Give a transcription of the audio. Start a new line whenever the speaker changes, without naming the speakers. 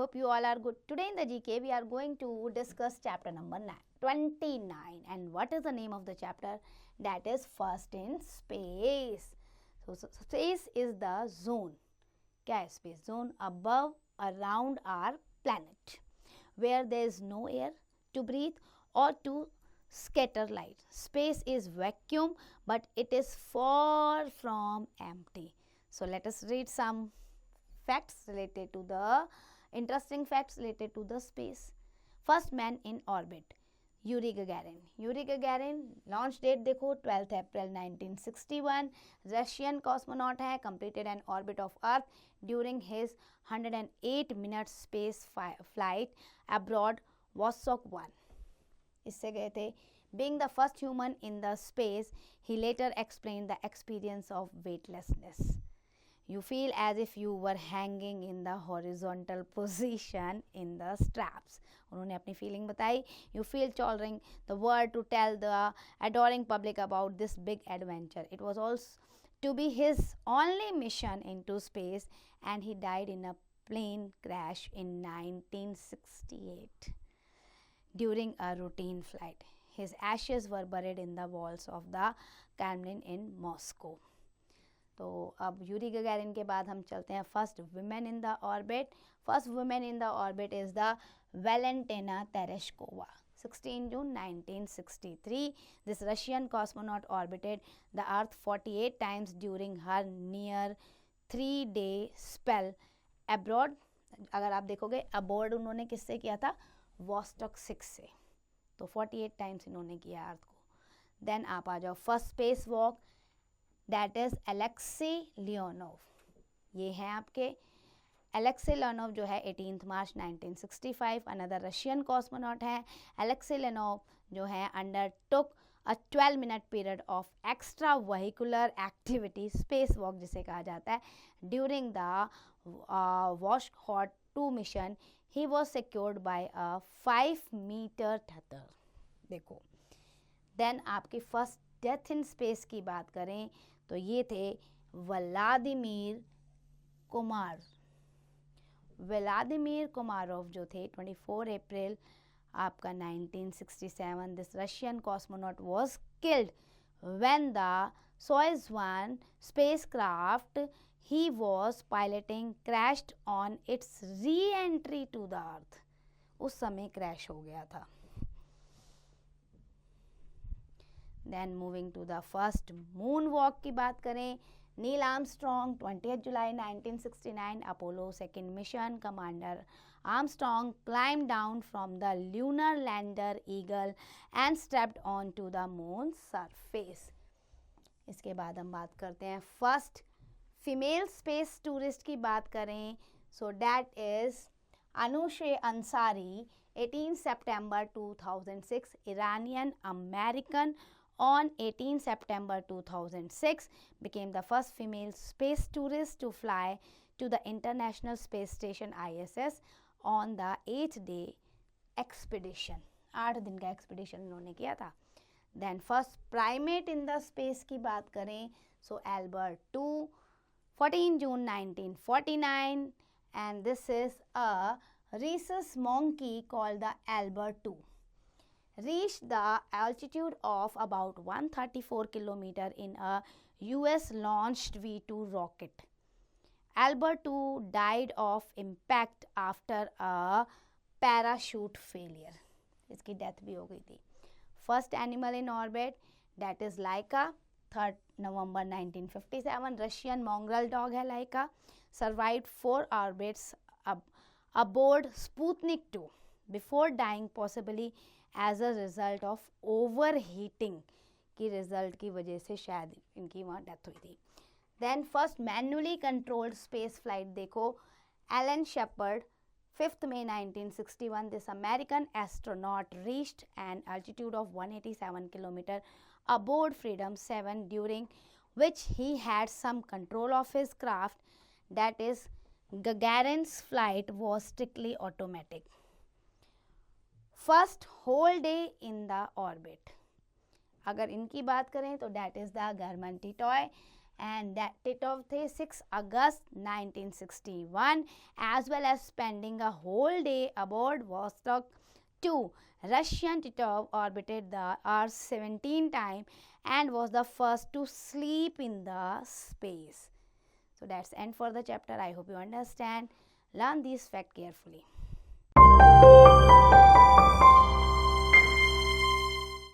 hope you all are good. Today in the GK we are going to discuss chapter number 29. And what is the name of the chapter? That is First in Space. So space is the zone. क्या है space? Zone above, around our planet, where there is no air to breathe or to scatter light. Space is vacuum, but it is far from empty. So let us read some facts related to the interesting facts related to the space. First man in orbit, Yuri Gagarin. Yuri Gagarin launch date देखो 12th April 1961. Russian cosmonaut है, completed an orbit of Earth during his 108 minutes space flight abroad Vostok 1. इससे गए थे. Being the first human in the space, he later explained the experience of weightlessness. You feel as if you were hanging in the horizontal position in the straps. उन्होंने अपनी feeling बताई. You feel choiring the word to tell the adoring public about this big adventure. It was also to be his only mission into space, and he died in a plane crash in 1968 during a routine flight. His ashes were buried in the walls of the Kremlin in Moscow. तो अब Yuri गगैरिन के बाद हम चलते हैं first women in the orbit. First women in the orbit is the Valentina Tereshkova. 16 June 1963. This Russian cosmonaut orbited the Earth 48 times during her near 3-day spell abroad. अगर आप देखोगे अबोर्ड उन्होंने किससे किया था? वॉस्टॉक 6 से. तो 48 टाइम्स इन्होंने किया अर्थ को. देन आप आ जाओ first space walk, that is Alexei Leonov. ये हैं आपके एलेक्सी लियोनोव जो है 18 मार्च 1965. अनदर रशियन कॉस्मोनॉट है. एलेक्सी लियोनोव जो है under took 12 minute period of extra vehicular activity, space walk जिसे कहा जाता है, during the Vostok 2 mission. He was secured by a 5 metre tether. देखो. देन आपकी फर्स्ट डेथ इन स्पेस की बात करें तो ये थे व्लादिमीर कुमार. व्लादिमीर कुमारोव जो थे 24 अप्रैल आपका 1967. This Russian cosmonaut was killed when the Soyuz 1 spacecraft he was piloting crashed on its re-entry to the earth. उस समय क्रैश हो गया था. Then moving to the first moon walk की बात करें, Neil Armstrong 20 July 1969. Apollo 2 mission, commander Armstrong climbed down from the lunar lander Eagle and stepped onto the moon's surface. इसके बाद हम बात करते हैं फर्स्ट फीमेल स्पेस टूरिस्ट की बात करें. So that is Anousheh Ansari 18 September 2006. Iranian American on 18 September 2006 became the first female space tourist to fly to the International Space Station ISS on the 8-day expedition. 8 दिन का expedition उन्होंने किया था. Then first primate in the space की बात करें so Albert 2 14 June 1949. and this is a rhesus monkey called the Albert 2. Reached the altitude of about 134 km in a US launched V2 rocket. Albert 2 died of impact after a parachute failure. इसकी death भी हो गई थी. First animal in orbit that is Laika 3 November 1957. Russian mongrel dog है Laika. Survived 4 orbits aboard Sputnik 2 before dying possibly as a result of overheating की result की वजह से शायद इनकी वहाँ डेथ हुई थी. Then first manually controlled space flight देखो, Alan Shepard 5th May 1961. This American astronaut reached an altitude of 187 km aboard Freedom 7, during which he had some control of his craft. That is, Gagarin's flight was strictly automatic. First whole day in the orbit. अगर इनकी बात करें तो that is the Garmin Titoy, and that date of the 6 August 1961, as well as spending a whole day aboard Vostok 2. Russian Titov orbited the Earth 17 times and was the first to sleep in the space. So that's end for the chapter. I hope you understand. Learn this fact carefully.